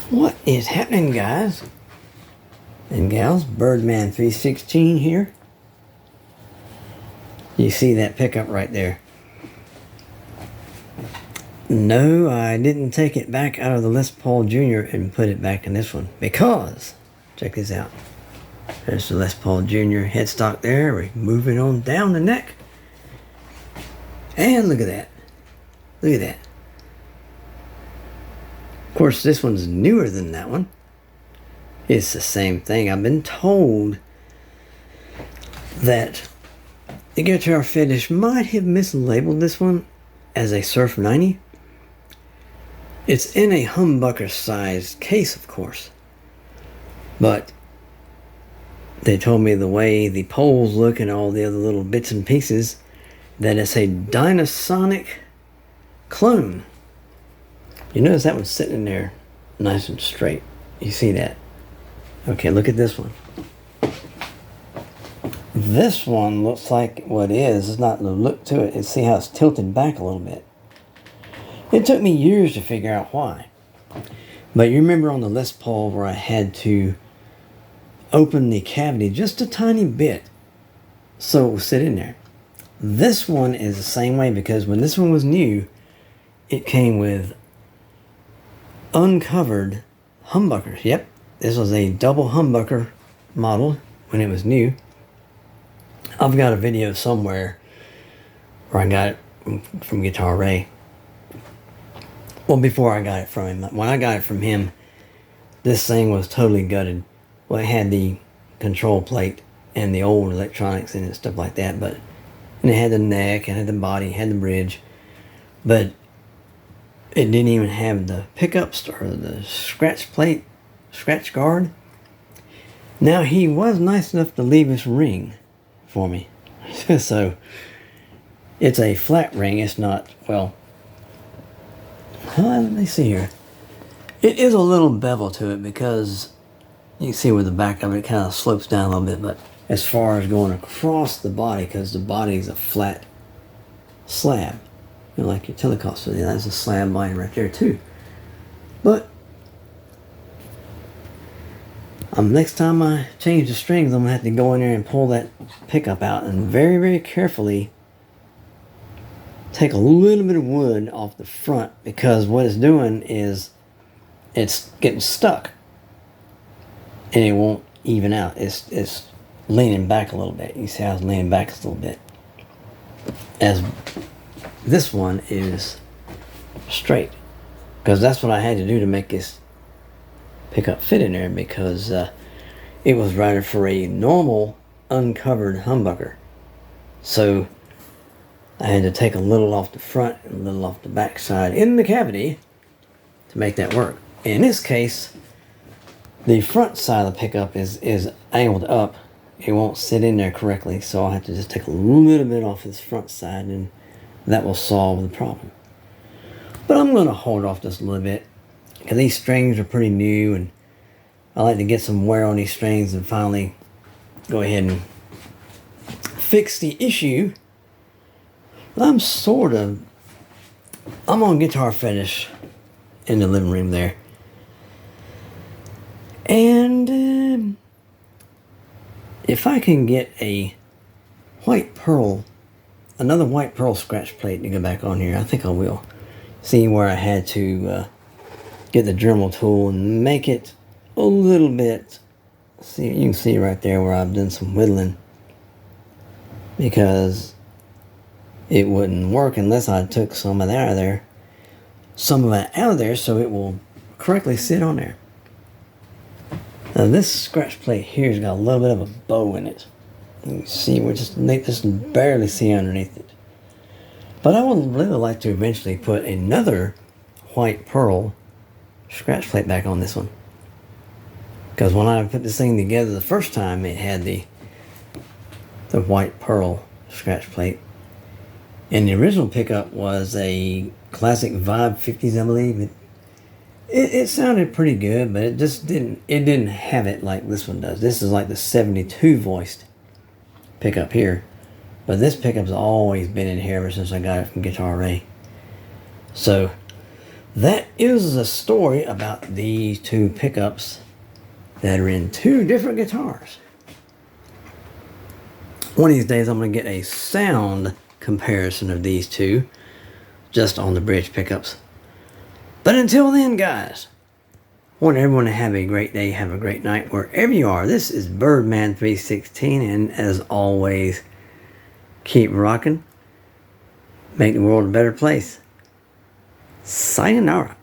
What is happening, guys and gals? Birdman 316 here. You see that pickup right there? No, I didn't take it back out of the Les Paul Jr. and put it back in this one because, check this out. There's the Les Paul Jr. headstock there. We're moving on down the neck. And look at that. Look at that. Of course, this one's newer than that one. It's the same thing. I've been told that the Guitar Fetish might have mislabeled this one as a Surf 90. It's in a humbucker sized case, of course. But they told me the way the poles look and all the other little bits and pieces, that it's a dynasonic clone. You notice that one's sitting in there nice and straight. You see that? Okay, look at this one. This one looks like what is. It's not the look to it. See how it's tilted back a little bit. It took me years to figure out why. But you remember on the Les Paul where I had to open the cavity just a tiny bit so it would sit in there. This one is the same way because when this one was new, it came with uncovered humbuckers. Yep, this was a double humbucker model when it was new. I've got a video somewhere where I got it from Guitar Ray. Well, before I got it from him. When I got it from him, this thing was totally gutted. Well, it had the control plate and the old electronics in it and stuff like that, and it had the neck, and had the body, had the bridge, but it didn't even have the pickups or the scratch plate, scratch guard. Now, he was nice enough to leave this ring for me. So, it's a flat ring. It's not, well, let me see here. It is a little bevel to it because you can see where the back of it kind of slopes down a little bit, but as far as going across the body, because the body is a flat slab, you know, like your Telecostal, yeah, that's a slab body right there too. But next time I change the strings, I'm gonna have to go in there and pull that pickup out and very, very carefully take a little bit of wood off the front, because what it's doing is it's getting stuck and it won't even out. It's leaning back a little bit. You see how it's leaning back a little bit, as this one is straight, because that's what I had to do to make this pickup fit in there, because it was rated for a normal uncovered humbucker. So I had to take a little off the front and a little off the back side in the cavity to make that work. In this case, the front side of the pickup is angled up. It won't sit in there correctly, so I'll have to just take a little bit off this front side, and that will solve the problem. But I'm going to hold off just a little bit, because these strings are pretty new, and I like to get some wear on these strings and finally go ahead and fix the issue. I'm on Guitar Fetish in the living room there. And if I can get a another white pearl scratch plate to go back on here, I think I will. See where I had to get the Dremel tool and make it a little bit. See, you can see right there where I've done some whittling, because it wouldn't work unless I took some of that out of there, so it will correctly sit on there. Now this scratch plate here has got a little bit of a bow in it. You can see, we just barely see underneath it. But I would really like to eventually put another white pearl scratch plate back on this one, because when I put this thing together the first time, it had the white pearl scratch plate. And the original pickup was a classic Vibe 50s, I believe. It sounded pretty good, but it just didn't have it like this one does. This is like the 72 voiced pickup here. But this pickup's always been in here ever since I got it from Guitar Ray. So that is a story about these two pickups that are in two different guitars. One of these days I'm going to get a sound comparison of these two just on the bridge pickups. But until then, guys, I want everyone to have a great day, have a great night wherever you are. This is Birdman316, and as always, keep rocking. Make the world a better place. Sayonara.